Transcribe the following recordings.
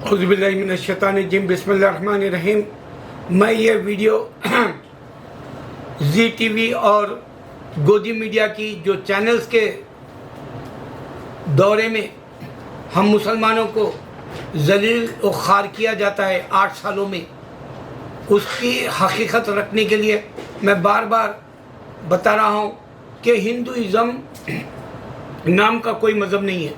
اعوذ باللہ من الشیطان الرجیم بسم اللہ الرحمن الرحیم۔ میں یہ ویڈیو زی ٹی وی اور گودی میڈیا کی جو چینلز کے دورے میں ہم مسلمانوں کو ذلیل و خوار کیا جاتا ہے 8 سالوں میں، اس کی حقیقت رکھنے کے لیے میں بار بار بتا رہا ہوں کہ ہندوازم نام کا کوئی مذہب نہیں ہے،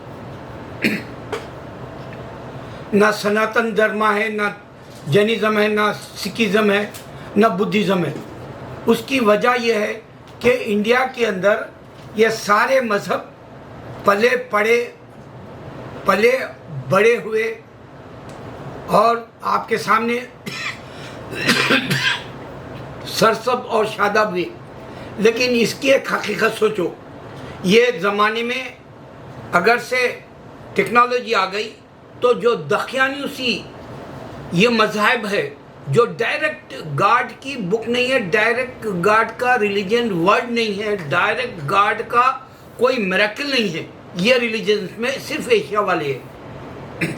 نہ سناتن دھرما ہے، نہ جینزم ہے، نہ سکھزم ہے، نہ بدھزم ہے۔ اس کی وجہ یہ ہے کہ انڈیا کے اندر یہ سارے مذہب پلے بڑے ہوئے اور آپ کے سامنے سرسب اور شاداب ہوئے، لیکن اس کی ایک حقیقت سوچو، یہ زمانے میں اگر سے ٹیکنالوجی آ گئی تو جو دقیانوسی یہ مذہب ہے جو ڈائریکٹ گاڈ کی بک نہیں ہے، ڈائریکٹ گاڈ کا ریلیجن ورڈ نہیں ہے، ڈائریکٹ گاڈ کا کوئی میریکل نہیں ہے، یہ ریلیجن میں صرف ایشیا والے ہیں۔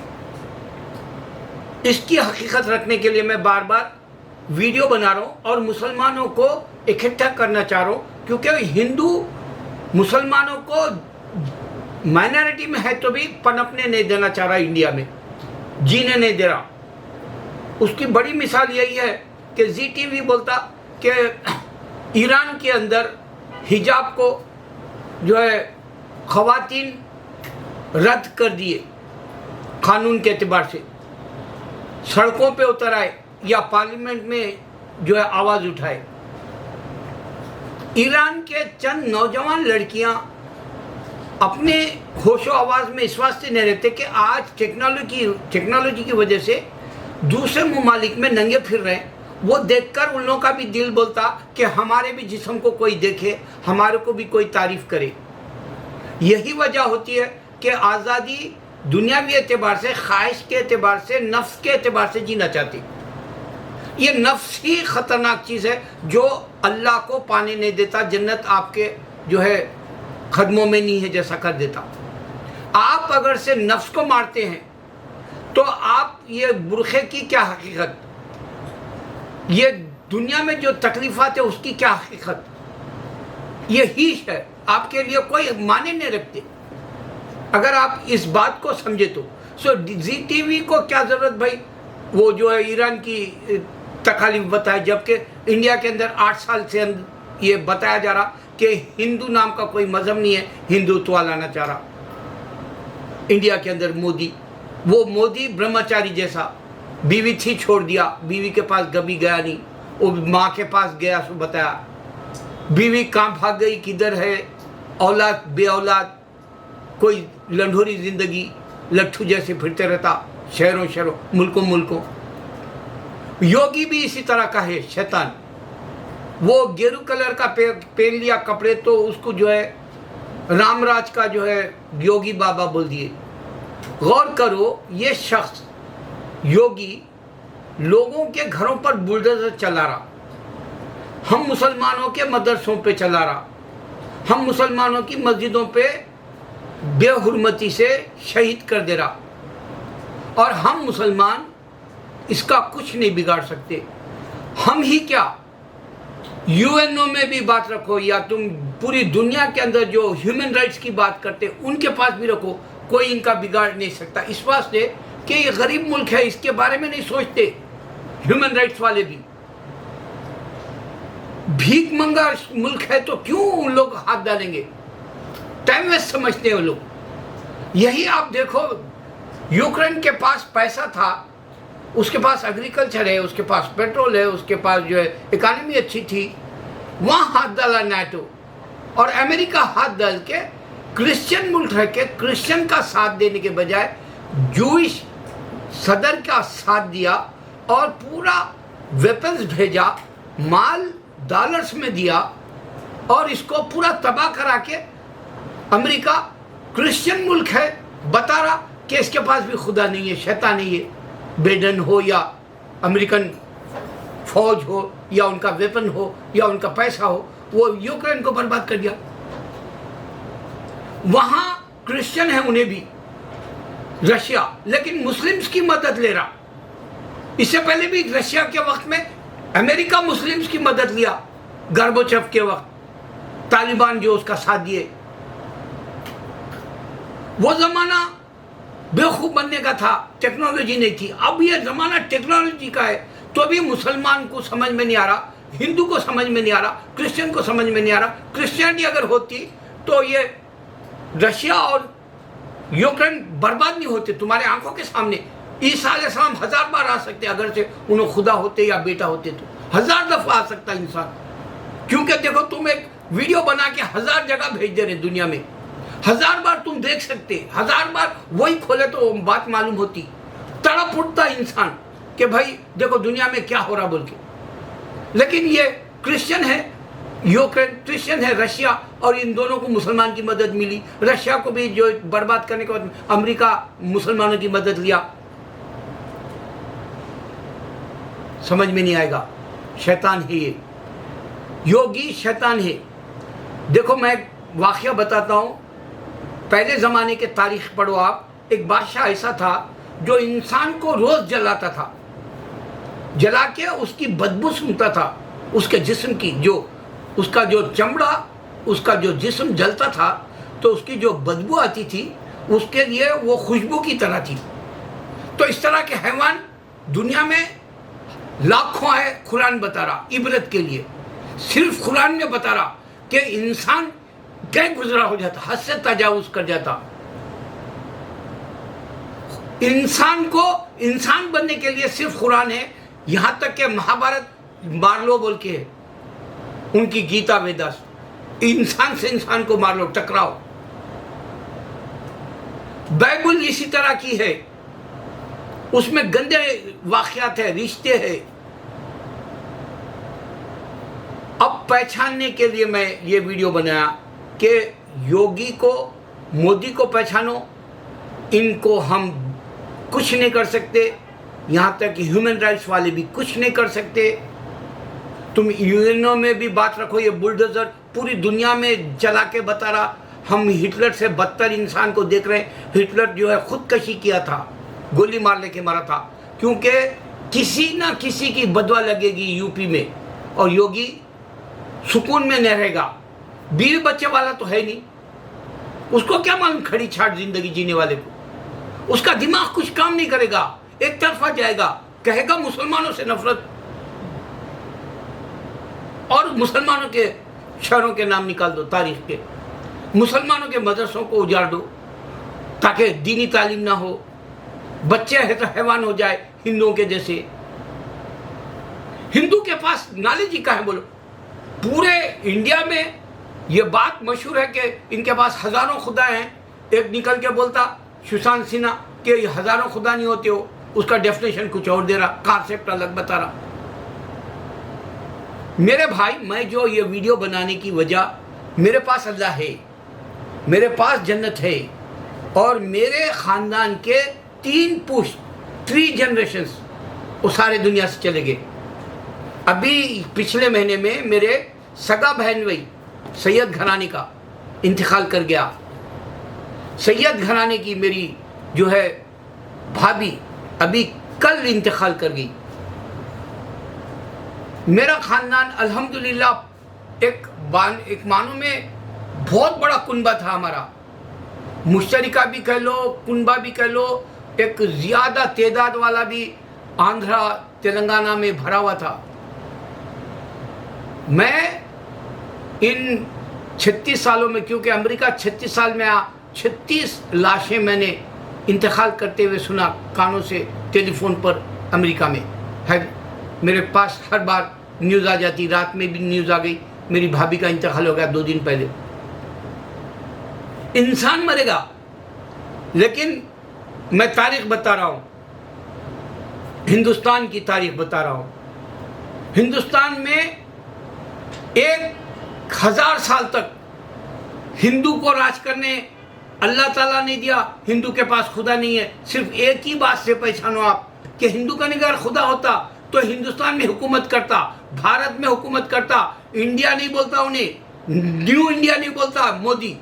اس کی حقیقت رکھنے کے لیے میں بار بار ویڈیو بنا رہا ہوں اور مسلمانوں کو اکٹھا کرنا چاہ رہا ہوں، کیونکہ ہندو مسلمانوں کو مائنارٹی میں ہے تو بھی پنپنے نہیں دینا چاہ رہا، انڈیا میں جینے نہیں دے رہا۔ اس کی بڑی مثال یہی ہے کہ زی ٹی وی بولتا کہ ایران کے اندر حجاب کو جو ہے خواتین رد کر دیے قانون کے اعتبار سے، سڑکوں پہ اتر آئے یا پارلیمنٹ میں جو ہے آواز اٹھائے۔ ایران کے چند نوجوان لڑکیاں اپنے ہوش و آواز میں اس واسطے نہیں رہتے کہ آج ٹیکنالوجی کی وجہ سے دوسرے ممالک میں ننگے پھر رہے ہیں، وہ دیکھ کر ان لوگوں کا بھی دل بولتا کہ ہمارے بھی جسم کو کوئی دیکھے، ہمارے کو بھی کوئی تعریف کرے۔ یہی وجہ ہوتی ہے کہ آزادی دنیاوی اعتبار سے، خواہش کے اعتبار سے، نفس کے اعتبار سے جینا چاہتی۔ یہ نفس ہی خطرناک چیز ہے جو اللہ کو پانے نہیں دیتا، جنت آپ کے جو ہے قدموں میں نہیں ہے جیسا کر دیتا۔ آپ اگر سے نفس کو مارتے ہیں تو آپ یہ برخے کی کیا حقیقت، یہ دنیا میں جو تکلیفات ہیں اس کی کیا حقیقت، یہ ہیش ہے، آپ کے لیے کوئی معنی نہیں رکھتے اگر آپ اس بات کو سمجھے تو۔ زی ٹی وی کو کیا ضرورت بھائی، وہ جو ہے ایران کی تکالیف بتائے، جبکہ انڈیا کے اندر 8 سال سے یہ بتایا جا رہا کہ ہندو نام کا کوئی مذہب نہیں ہے، ہندوتوا لانا چاہ رہا انڈیا کے اندر مودی برہمچاری جیسا، بیوی تھی چھوڑ دیا، بیوی کے پاس کبھی گیا نہیں، وہ ماں کے پاس گیا سو بتایا، بیوی کہاں بھاگ گئی، کدھر ہے، اولاد بے اولاد، کوئی لنڈھوری زندگی، لٹھو جیسے پھرتے رہتا شہروں ملکوں۔ یوگی بھی اسی طرح کا ہے، شیطان، وہ گیرو کلر کا پہن لیا کپڑے تو اس کو جو ہے رام راج کا جو ہے یوگی بابا بول دیے۔ غور کرو، یہ شخص یوگی لوگوں کے گھروں پر بلڈوزر چلا رہا، ہم مسلمانوں کے مدرسوں پہ چلا رہا، ہم مسلمانوں کی مسجدوں پہ بے حرمتی سے شہید کر دے رہا، اور ہم مسلمان اس کا کچھ نہیں بگاڑ سکتے۔ ہم ہی کیا، یو این او میں بھی بات رکھو یا تم پوری دنیا کے اندر جو ہیومن رائٹس کی بات کرتے ان کے پاس بھی رکھو، کوئی ان کا بگاڑ نہیں سکتا، اس واسطے کہ یہ غریب ملک ہے، اس کے بارے میں نہیں سوچتے ہیومن رائٹس والے بھی۔ بھیک منگا ملک ہے تو کیوں ان لوگ ہاتھ ڈالیں گے، ٹائم ویسٹ سمجھتے ہیں وہ لوگ۔ یہی آپ دیکھو، یوکرین کے پاس پیسہ تھا، اس کے پاس ایگریکلچر ہے، اس کے پاس پیٹرول ہے، اس کے پاس جو ہے اکانومی اچھی تھی، وہاں ہاتھ ڈالا نیٹو، اور امریکہ ہاتھ ڈال کے کرسچن ملک ہے کہ کرسچن کا ساتھ دینے کے بجائے جوئش صدر کا ساتھ دیا اور پورا ویپنز بھیجا، مال ڈالرز میں دیا، اور اس کو پورا تباہ کرا کے امریکہ کرسچن ملک ہے بتا رہا کہ اس کے پاس بھی خدا نہیں ہے، شیطان نہیں ہے، بیڈن ہو یا امریکن فوج ہو یا ان کا ویپن ہو یا ان کا پیسہ ہو، وہ یوکرین کو برباد کر دیا۔ وہاں کرسچن ہیں انہیں بھی، रशिया, लेकिन मुस्लिम्स की मदद ले रहा। इससे पहले भी रशिया के वक्त में अमेरिका मुस्लिम्स की मदद लिया, गर्बोचेव के वक्त, तालिबान जो उसका साथ दिए। वो जमाना बेवकूफ बनने का था, टेक्नोलॉजी नहीं थी। अब ये जमाना टेक्नोलॉजी का है, तो भी मुसलमान को समझ में नहीं आ रहा, हिंदू को समझ में नहीं आ रहा, क्रिश्चियन को समझ में नहीं आ रहा। क्रिश्चियनिटी अगर होती तो ये रशिया और यूक्रेन बर्बाद नहीं होते तुम्हारे आंखों के सामने। ईसा अलैहिस्सलाम 1000 बार आ सकते अगर से उन्हें खुदा होते या बेटा होते, तो 1000 दफा आ सकता इंसान। क्योंकि देखो, तुम एक वीडियो बना के 1000 जगह भेज दे रहे दुनिया में, 1000 बार तुम देख सकते, 1000 बार वही खोले तो बात मालूम होती। तड़प उठता इंसान कि भाई देखो दुनिया में क्या हो रहा बोल के। लेकिन ये क्रिश्चियन है यूक्रेन, क्रिश्चियन है रशिया, और इन दोनों को मुसलमान की मदद मिली। रशिया को भी जो बर्बाद करने के बाद अमेरिका मुसलमानों की मदद लिया। समझ में नहीं आएगा, शैतान है ये, योगी शैतान है। देखो मैं एक वाकया बताता हूँ, पहले ज़माने के तारीख पढ़ो आप। एक बादशाह ऐसा था जो इंसान को रोज़ जलाता था, जला के उसकी बदबू सुनता था, उसके जिस्म की, जो उसका जो चमड़ा, उसका जो जिस्म जलता था तो उसकी जो बदबू आती थी, उसके लिए वो खुशबू की तरह थी। तो इस तरह के हैवान दुनिया में लाखों है। कुरान बता रहा इबरत के लिए, सिर्फ कुरान में बता रहा कि इंसान क्या गुजरा हो जाता, हद से तजावुज कर जाता। इंसान को इंसान बनने के लिए सिर्फ कुरान है। यहाँ तक कि महाभारत मार लो बोल के है, उनकी गीता वेदास, इंसान से इंसान को मार लो, टकराओ। बाइबल इसी तरह की है, उसमें गंदे वाकयात है, रिश्ते हैं। अब पहचानने के लिए मैं ये वीडियो बनाया कि योगी को, मोदी को पहचानो, इनको हम कुछ नहीं कर सकते, यहाँ तक कि ह्यूमन राइट्स वाले भी कुछ नहीं कर सकते। तुम यूएनओ में भी बात रखो, ये बुलडोजर पूरी दुनिया में चला के बता रहा हम हिटलर से बदतर इंसान को देख रहे हैं। हिटलर जो है खुदकशी किया था, गोली मार लेके मारा था, क्योंकि किसी ना किसी की बदवा लगेगी यूपी में, और योगी सुकून में नहीं रहेगा। बीवी बच्चे वाला तो है नहीं, उसको क्या मालूम खड़ी छाट जिंदगी जीने वाले को। उसका दिमाग कुछ काम नहीं करेगा, एक तरफा जाएगा, कहेगा मुसलमानों से नफरत, और मुसलमानों के शहरों के नाम निकाल दो तारीख के, मुसलमानों के मदरसों को उजाड़ दो ताकि दीनी तालीम ना हो, बच्चे है तो हैवान हो जाए हिंदुओं के जैसे। हिंदू के पास नॉलेज ही कहाँ है बोलो। पूरे इंडिया में ये बात मशहूर है कि इनके पास हजारों खुदा हैं। एक निकल के बोलता सुशांत सिन्हा कि हजारों खुदा नहीं होते हो, उसका डेफिनेशन कुछ और दे रहा, कॉन्सेप्ट अलग बता रहा। मेरे भाई, मैं जो ये वीडियो बनाने की वजह, मेरे पास अल्लाह है, मेरे पास जन्नत है, और मेरे ख़ानदान के 3 पुश्त, 3 जनरेशन्स वो सारे दुनिया से चले गए। अभी पिछले महीने में मेरे सगा बहन भाई सैयद घराने का इंतकाल कर गया। सैयद घराने की मेरी जो है भाभी अभी कल इंतकाल कर गई। मेरा ख़ानदान अल्हम्दुलिल्लाह एक मानो में बहुत बड़ा कुनबा था हमारा, मुश्तरिका भी कह लो, कुनबा भी कह लो, एक ज़्यादा तादाद वाला भी आंध्रा तेलंगाना में भरा हुआ था। मैं इन 36 सालों में, क्योंकि अमेरिका 36 साल में 36 लाशें मैंने इंतकाल करते हुए सुना कानों से, टेलीफोन पर अमेरिका में है। मेरे पास हर बार न्यूज़ आ जाती, रात में भी न्यूज़ आ गई, मेरी भाभी का इंतकाल हो गया 2 दिन पहले। इंसान मरेगा, लेकिन मैं तारीख बता रहा हूँ, हिंदुस्तान की तारीख बता रहा हूँ। हिंदुस्तान में 1000 साल तक हिंदू को राज करने अल्लाह ताला ने दिया। हिंदू के पास खुदा नहीं है। सिर्फ एक ही बात से पहचानो आप कि हिंदू का निगर खुदा होता तो हिंदुस्तान में हुकूमत करता, भारत में हुकूमत करता। इंडिया नहीं बोलता उन्हें, न्यू इंडिया नहीं बोलता मोदी।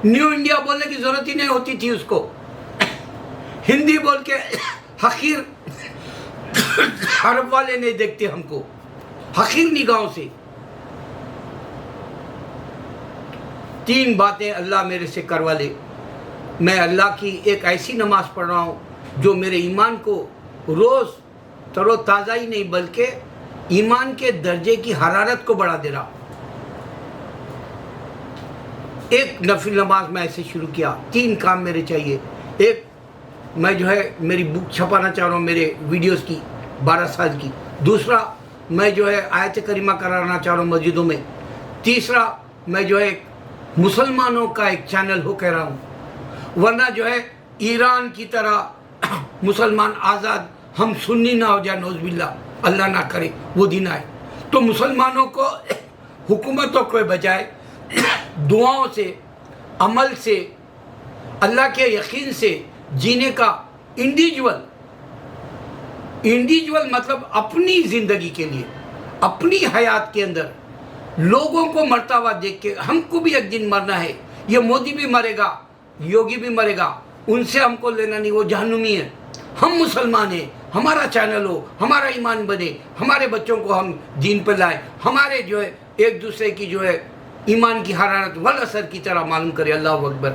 न्यू इंडिया बोलने की जरूरत ही नहीं होती थी उसको। हिंदी बोल के हकीर अरब वाले नहीं देखते हमको हकीर निगाहों से। 3 बातें अल्लाह मेरे से करवा ले। मैं अल्लाह की एक ऐसी नमाज पढ़ रहा हूँ जो मेरे ईमान को रोज़ तरोताज़ा ही नहीं बल्कि ईमान के दर्जे की हरारत को बढ़ा दे रहा। एक नफिल नमाज मैं ऐसे शुरू किया। 3 काम मेरे चाहिए। एक, मैं जो है मेरी बुक छपाना चाह रहा हूँ मेरे वीडियोस की 12 साल की। दूसरा, मैं जो है आयत करीमा कराना चाह रहा हूँ मस्जिदों में। तीसरा, मैं जो है मुसलमानों का एक चैनल हो कह रहा हूँ, वरना जो है ईरान की तरह मुसलमान आज़ाद हम सुन्नी ना हो जाए, नौज़बिल्ला, अल्लाह ना करे वो दिन आए। तो मुसलमानों को हुकूमतों के बजाय दुआओं से, अमल से, अल्लाह के यकीन से जीने का इंडिविजुअल मतलब अपनी ज़िंदगी के लिए, अपनी हयात के अंदर लोगों को मरता हुआ देख के हमको भी एक दिन मरना है। ये मोदी भी मरेगा, योगी भी मरेगा, उनसे हमको लेना नहीं, वो जहन्नुमी है। हम मुसलमान हैं, हमारा चैनल हो, हमारा ईमान बने, हमारे बच्चों को हम दीन पर लाए, हमारे जो है एक दूसरे की जो है ईमान की हरारत वल असर की तरह मालूम करे। अल्लाहु अकबर।